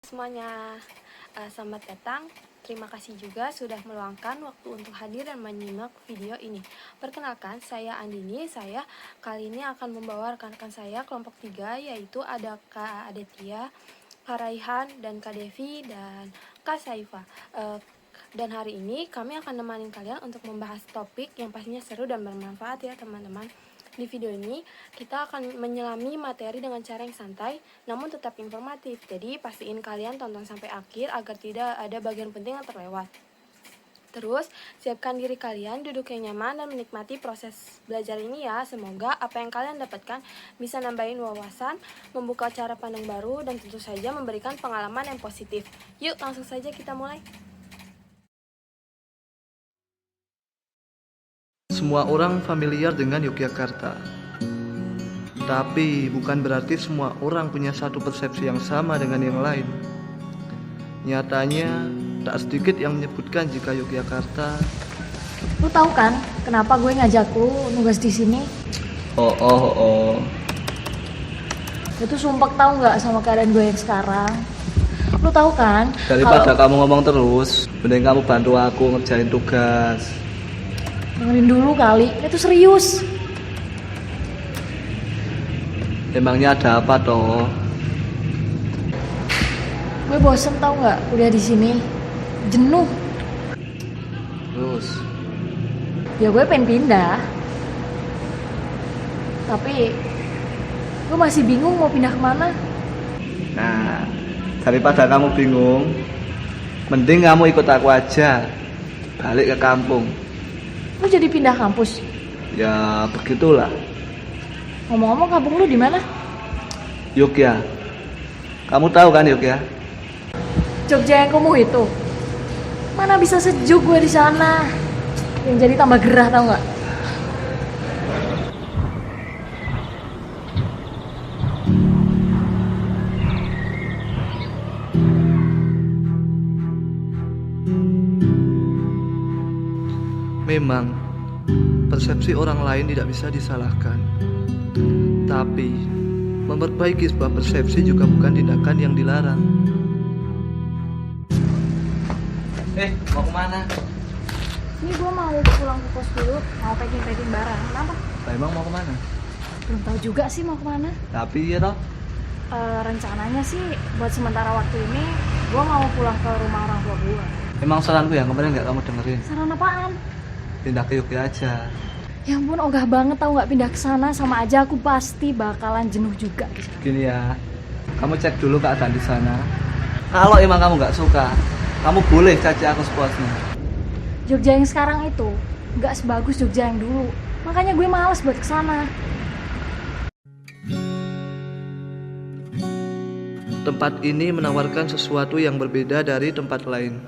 Semuanya, selamat datang. Terima kasih juga sudah meluangkan waktu untuk hadir dan menyimak video ini. Perkenalkan, saya Andini. Saya kali ini akan membawa rekan-rekan saya kelompok 3, yaitu ada Kak Adetia, Kak Raihan, dan Kak Devi, dan Kak Saifa. Dan hari ini kami akan menemani kalian untuk membahas topik yang pastinya seru dan bermanfaat ya teman-teman. Di video ini kita akan menyelami materi dengan cara yang santai namun tetap informatif. Jadi pastiin kalian tonton sampai akhir agar tidak ada bagian penting yang terlewat. Terus siapkan diri kalian duduk yang nyaman dan menikmati proses belajar ini ya. Semoga apa yang kalian dapatkan bisa nambahin wawasan, membuka cara pandang baru, dan tentu saja memberikan pengalaman yang positif. Yuk langsung saja kita mulai. Semua orang familiar dengan Yogyakarta. Tapi bukan berarti semua orang punya satu persepsi yang sama dengan yang lain. Nyatanya, tak sedikit yang menyebutkan jika Yogyakarta. Lu tahu kan kenapa gue ngajak lu nugas di sini? Oh. Itu sumpah tahu nggak sama keadaan gue yang sekarang? Lu tahu kan? Daripada kamu ngomong terus, mending kamu bantu aku ngerjain tugas. Dengerin dulu kali, itu serius. Emangnya ada apa toh? Gue bosen tau nggak kuliah di sini, jenuh. Terus? Ya gue pengen pindah, tapi gue masih bingung mau pindah kemana. Nah, daripada kamu bingung, mending kamu ikut aku aja, balik ke kampung. Lu jadi pindah kampus? Ya begitulah. Ngomong-ngomong kampung lu di mana? Yogya. Kamu tahu kan Yogya? Jogja yang kumuh itu. Mana bisa sejuk gue di sana. Yang jadi tambah gerah tau nggak? Memang persepsi orang lain tidak bisa disalahkan. Tapi memperbaiki sebuah persepsi juga bukan tindakan yang dilarang. Mau kemana? Ini gue mau pulang ke kos dulu, mau packing barang. Kenapa? Emang mau kemana? Belum tahu juga sih mau kemana. Tapi ya toh, Rencananya sih buat sementara waktu ini gue mau pulang ke rumah orang tua gue. emang saranku yang kemarin nggak kamu dengerin. Saran apaan? Pindah ke Yogya aja. Ya ampun, ogah banget tau nggak pindah ke sana, sama aja aku pasti bakalan jenuh juga. Gini ya, kamu cek dulu keadaan di sana. Kalau emang kamu nggak suka, kamu boleh caci aku sepuasnya. Jogja yang sekarang itu nggak sebagus Jogja yang dulu, makanya gue males buat kesana. Tempat ini menawarkan sesuatu yang berbeda dari tempat lain.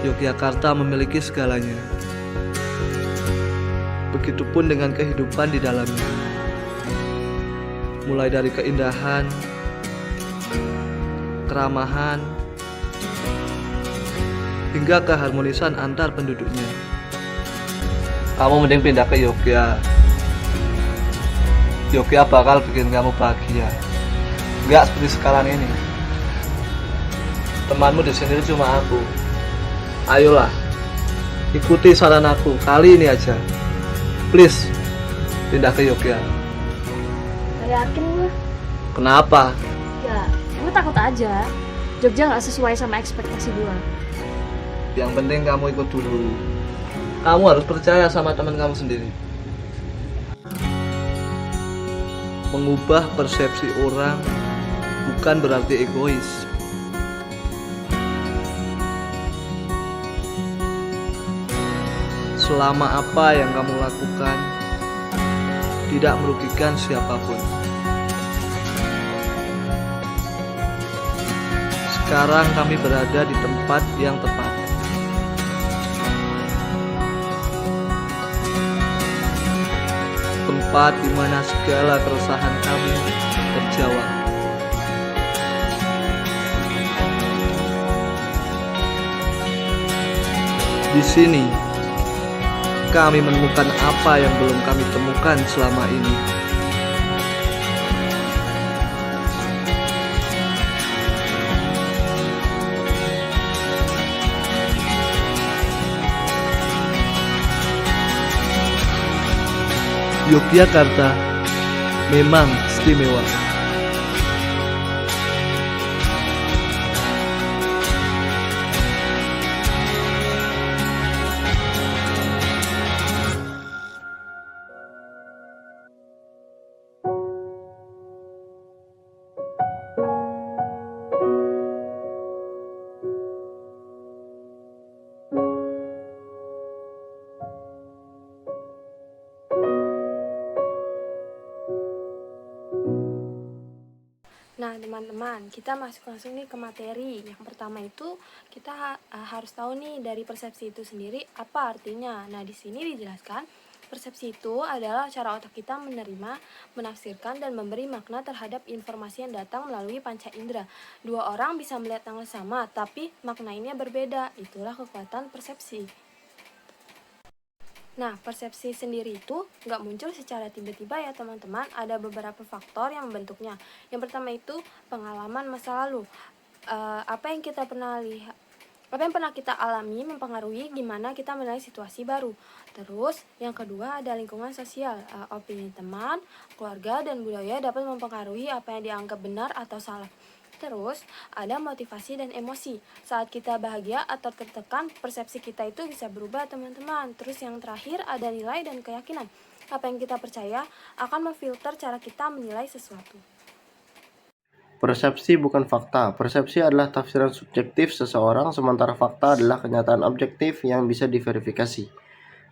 Yogyakarta memiliki segalanya. Begitupun dengan kehidupan di dalamnya. Mulai dari keindahan, keramahan, hingga keharmonisan antar penduduknya. Kamu mending pindah ke Yogya. Yogya bakal bikin kamu bahagia. Enggak seperti sekarang ini. Temanmu di sini cuma aku. Ayolah, ikuti saran aku kali ini aja. Please, pindah ke Yogya. Gak yakin gue. Kenapa? Ya, gue takut aja. Jogja nggak sesuai sama ekspektasi gue. Yang penting kamu ikut dulu. Kamu harus percaya sama teman kamu sendiri. Mengubah persepsi orang bukan berarti egois. Selama apa yang kamu lakukan tidak merugikan siapapun. Sekarang kami berada di tempat yang tepat. Tempat di mana segala keresahan kami terjawab. Di sini kami menemukan apa yang belum kami temukan selama ini. Yogyakarta memang istimewa. Nah, teman-teman, kita masuk langsung nih ke materi. Yang pertama itu kita harus tahu nih dari persepsi itu sendiri apa artinya. Nah, di sini dijelaskan persepsi itu adalah cara otak kita menerima, menafsirkan, dan memberi makna terhadap informasi yang datang melalui panca indera. Dua orang bisa melihat yang sama, tapi maknanya berbeda. Itulah kekuatan persepsi. Nah, persepsi sendiri itu nggak muncul secara tiba-tiba ya teman-teman. Ada beberapa faktor yang membentuknya. Yang pertama itu pengalaman masa lalu. Apa yang pernah kita alami mempengaruhi gimana kita menilai situasi baru. Terus, yang kedua ada lingkungan sosial. Opini teman, keluarga, dan budaya dapat mempengaruhi apa yang dianggap benar atau salah. Terus, ada motivasi dan emosi. Saat kita bahagia atau tertekan, persepsi kita itu bisa berubah, teman-teman. Terus yang terakhir, ada nilai dan keyakinan. Apa yang kita percaya akan memfilter cara kita menilai sesuatu. Persepsi bukan fakta. Persepsi adalah tafsiran subjektif seseorang, sementara fakta adalah kenyataan objektif yang bisa diverifikasi.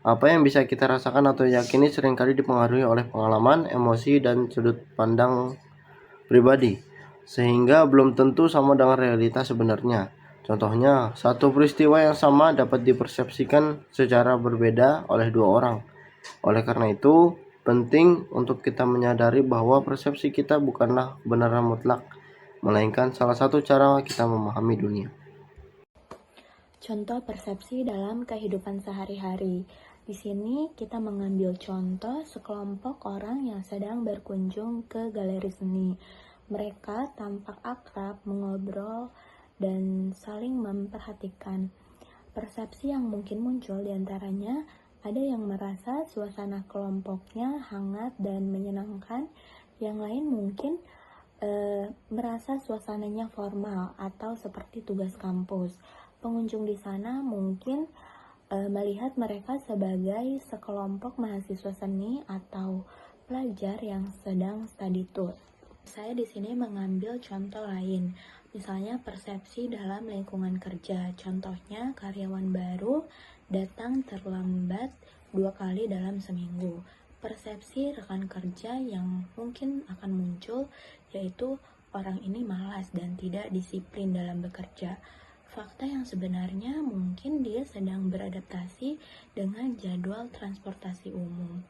Apa yang bisa kita rasakan atau yakini seringkali dipengaruhi oleh pengalaman, emosi, dan sudut pandang pribadi, sehingga belum tentu sama dengan realitas sebenarnya. Contohnya, satu peristiwa yang sama dapat dipersepsikan secara berbeda oleh dua orang. Oleh karena itu, penting untuk kita menyadari bahwa persepsi kita bukanlah kebenaran mutlak, melainkan salah satu cara kita memahami dunia. Contoh persepsi dalam kehidupan sehari-hari. Di sini kita mengambil contoh sekelompok orang yang sedang berkunjung ke galeri seni. Mereka tampak akrab, mengobrol, dan saling memperhatikan. Persepsi yang mungkin muncul diantaranya ada yang merasa suasana kelompoknya hangat dan menyenangkan, yang lain mungkin merasa suasananya formal atau seperti tugas kampus. Pengunjung di sana mungkin melihat mereka sebagai sekelompok mahasiswa seni atau pelajar yang sedang study tour. Saya di sini mengambil contoh lain, misalnya persepsi dalam lingkungan kerja. Contohnya karyawan baru datang terlambat 2 kali dalam seminggu. Persepsi rekan kerja yang mungkin akan muncul yaitu orang ini malas dan tidak disiplin dalam bekerja. Fakta yang sebenarnya mungkin dia sedang beradaptasi dengan jadwal transportasi umum.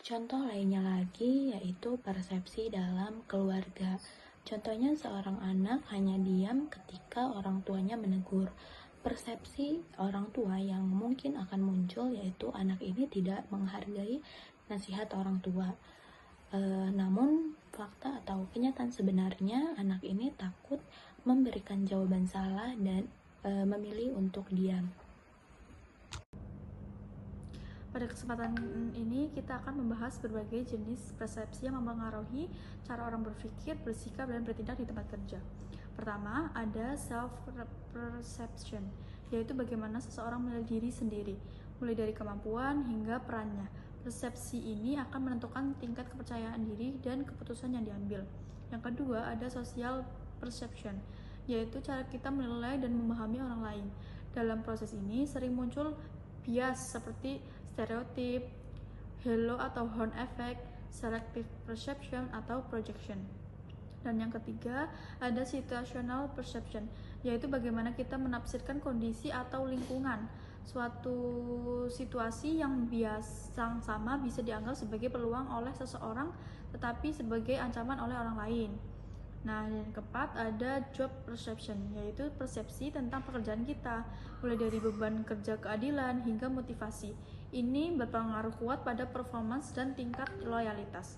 Contoh lainnya lagi yaitu persepsi dalam keluarga. Contohnya seorang anak hanya diam ketika orang tuanya menegur. Persepsi orang tua yang mungkin akan muncul yaitu anak ini tidak menghargai nasihat orang tua. Namun fakta atau kenyataan sebenarnya anak ini takut memberikan jawaban salah dan memilih untuk diam. Pada kesempatan ini kita akan membahas berbagai jenis persepsi yang mempengaruhi cara orang berpikir, bersikap, dan bertindak di tempat kerja. Pertama, ada self-perception, yaitu bagaimana seseorang menilai diri sendiri, mulai dari kemampuan hingga perannya. Persepsi ini akan menentukan tingkat kepercayaan diri dan keputusan yang diambil. Yang kedua, ada social perception, yaitu cara kita menilai dan memahami orang lain. Dalam proses ini sering muncul bias seperti stereotip, halo atau horn effect, selective perception atau projection. Dan yang ketiga, ada situational perception, yaitu bagaimana kita menafsirkan kondisi atau lingkungan. Suatu situasi yang biasa sama bisa dianggap sebagai peluang oleh seseorang, tetapi sebagai ancaman oleh orang lain. Nah, yang keempat ada job perception, yaitu persepsi tentang pekerjaan kita, mulai dari beban kerja, keadilan, hingga motivasi. Ini berpengaruh kuat pada performance dan tingkat loyalitas.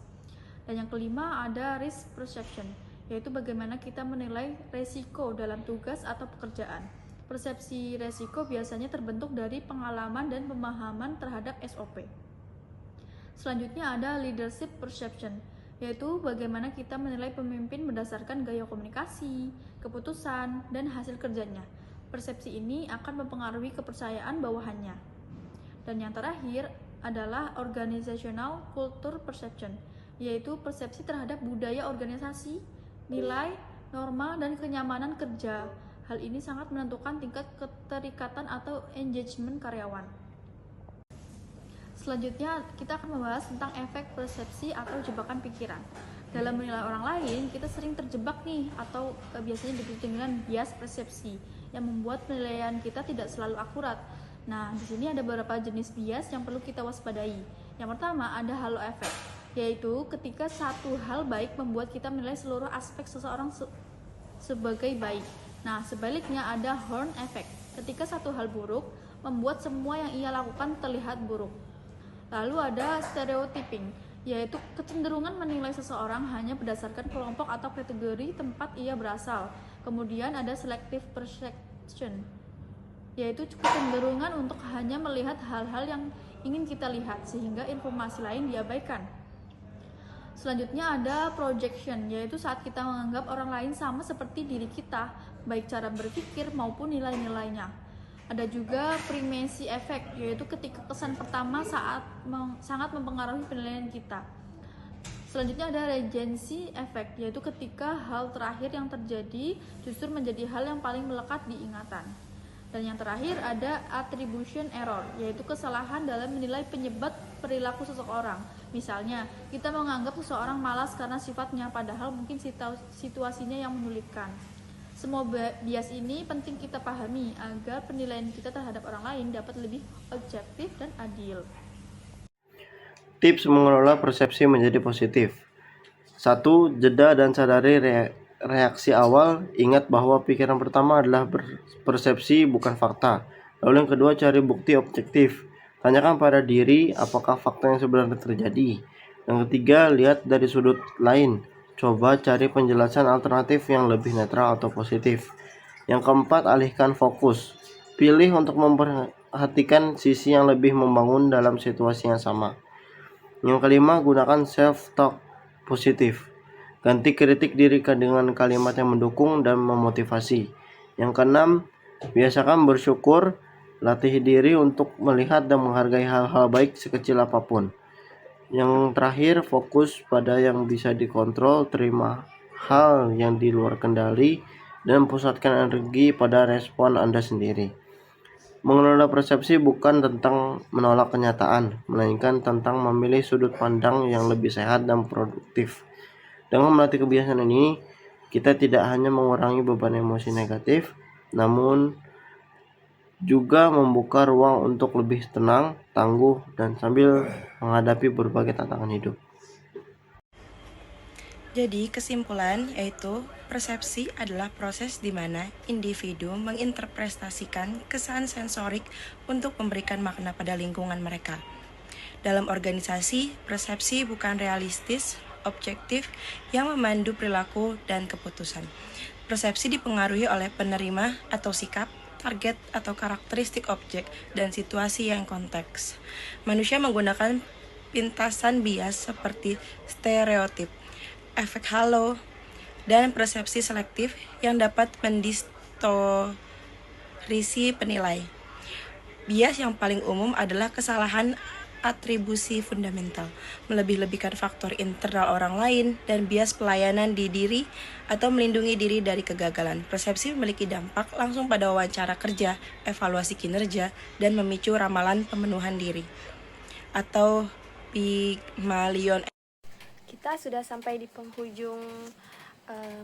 Dan yang kelima ada risk perception, yaitu bagaimana kita menilai resiko dalam tugas atau pekerjaan. Persepsi resiko biasanya terbentuk dari pengalaman dan pemahaman terhadap SOP. Selanjutnya ada leadership perception, yaitu bagaimana kita menilai pemimpin berdasarkan gaya komunikasi, keputusan, dan hasil kerjanya. Persepsi ini akan mempengaruhi kepercayaan bawahannya. Dan yang terakhir adalah organizational culture perception, yaitu persepsi terhadap budaya organisasi, nilai, norma, dan kenyamanan kerja. Hal ini sangat menentukan tingkat keterikatan atau engagement karyawan. Selanjutnya, kita akan membahas tentang efek persepsi atau jebakan pikiran. Dalam menilai orang lain, kita sering terjebak nih, atau biasanya disebut dengan bias persepsi, yang membuat penilaian kita tidak selalu akurat. Nah, di sini ada beberapa jenis bias yang perlu kita waspadai. Yang pertama, ada halo effect, yaitu ketika satu hal baik membuat kita menilai seluruh aspek seseorang sebagai baik. Nah, sebaliknya ada horn effect, ketika satu hal buruk membuat semua yang ia lakukan terlihat buruk. Lalu ada stereotyping, yaitu kecenderungan menilai seseorang hanya berdasarkan kelompok atau kategori tempat ia berasal. Kemudian ada selective perception, yaitu kecenderungan untuk hanya melihat hal-hal yang ingin kita lihat sehingga informasi lain diabaikan. Selanjutnya ada projection, yaitu saat kita menganggap orang lain sama seperti diri kita, baik cara berpikir maupun nilai-nilainya. Ada juga primacy effect, yaitu ketika kesan pertama sangat mempengaruhi penilaian kita. Selanjutnya ada regency effect, yaitu ketika hal terakhir yang terjadi justru menjadi hal yang paling melekat di ingatan. Dan yang terakhir ada attribution error, yaitu kesalahan dalam menilai penyebab perilaku seseorang. Misalnya, kita menganggap seseorang malas karena sifatnya, padahal mungkin situasinya yang menyulitkan. Semua bias ini penting kita pahami agar penilaian kita terhadap orang lain dapat lebih objektif dan adil. Tips mengelola persepsi menjadi positif. 1. Jeda dan sadari reaksi awal. Ingat bahwa pikiran pertama adalah persepsi, bukan fakta. Lalu yang kedua, cari bukti objektif. Tanyakan pada diri apakah fakta yang sebenarnya terjadi. Yang ketiga, lihat dari sudut lain. Coba cari penjelasan alternatif yang lebih netral atau positif. Yang keempat, alihkan fokus. Pilih untuk memperhatikan sisi yang lebih membangun dalam situasi yang sama. Yang kelima, gunakan self-talk positif. Ganti kritik diri dengan kalimat yang mendukung dan memotivasi. Yang keenam, biasakan bersyukur. Latih diri untuk melihat dan menghargai hal-hal baik sekecil apapun. Yang terakhir, fokus pada yang bisa dikontrol, terima hal yang di luar kendali, dan pusatkan energi pada respon Anda sendiri. Mengelola persepsi bukan tentang menolak kenyataan, melainkan tentang memilih sudut pandang yang lebih sehat dan produktif. Dengan melatih kebiasaan ini, kita tidak hanya mengurangi beban emosi negatif, namun juga membuka ruang untuk lebih tenang, tangguh, dan sambil menghadapi berbagai tantangan hidup. Jadi kesimpulan yaitu persepsi adalah proses di mana individu menginterpretasikan kesan sensorik untuk memberikan makna pada lingkungan mereka. Dalam organisasi, persepsi bukan realistis, objektif yang memandu perilaku dan keputusan. Persepsi dipengaruhi oleh penerima atau sikap, target atau karakteristik objek, dan situasi yang konteks. Manusia menggunakan pintasan bias seperti stereotip, efek halo, dan persepsi selektif yang dapat mendistorsi penilai. Bias yang paling umum adalah kesalahan atribusi fundamental, melebih-lebihkan faktor internal orang lain, dan bias pelayanan di diri atau melindungi diri dari kegagalan. Persepsi memiliki dampak langsung pada wawancara kerja, evaluasi kinerja, dan memicu ramalan pemenuhan diri atau Pygmalion. Kita sudah sampai di penghujung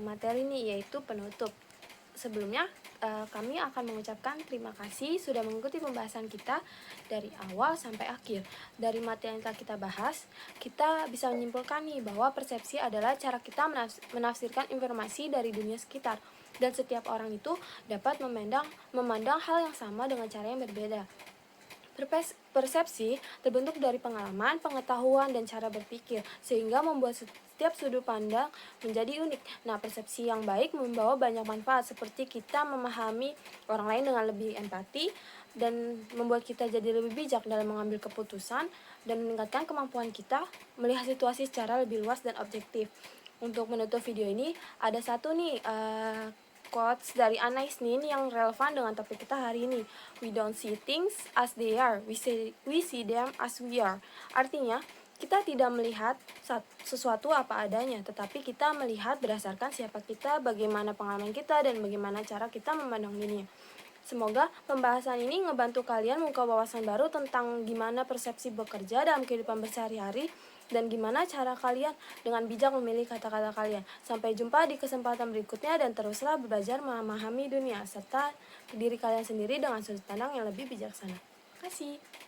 materi ini, yaitu penutup. Sebelumnya kami akan mengucapkan terima kasih sudah mengikuti pembahasan kita dari awal sampai akhir. Dari materi yang telah kita bahas, kita bisa menyimpulkan nih bahwa persepsi adalah cara kita menafsirkan informasi dari dunia sekitar, dan setiap orang itu dapat memandang hal yang sama dengan cara yang berbeda. Persepsi terbentuk dari pengalaman, pengetahuan, dan cara berpikir, sehingga membuat setiap sudut pandang menjadi unik. Nah, persepsi yang baik membawa banyak manfaat, seperti kita memahami orang lain dengan lebih empati, dan membuat kita jadi lebih bijak dalam mengambil keputusan, dan meningkatkan kemampuan kita melihat situasi secara lebih luas dan objektif. Untuk menutup video ini, ada satu nih quotes dari Anais Nin yang relevan dengan topik kita hari ini. We don't see things as they are, we see them as we are. Artinya, kita tidak melihat sesuatu apa adanya, tetapi kita melihat berdasarkan siapa kita, bagaimana pengalaman kita, dan bagaimana cara kita memandang dunia. Semoga pembahasan ini ngebantu kalian membuka wawasan baru tentang gimana persepsi bekerja dalam kehidupan bersehari-hari dan gimana cara kalian dengan bijak memilih kata-kata kalian. Sampai jumpa di kesempatan berikutnya dan teruslah belajar memahami dunia serta diri kalian sendiri dengan sudut pandang yang lebih bijaksana. Terima kasih.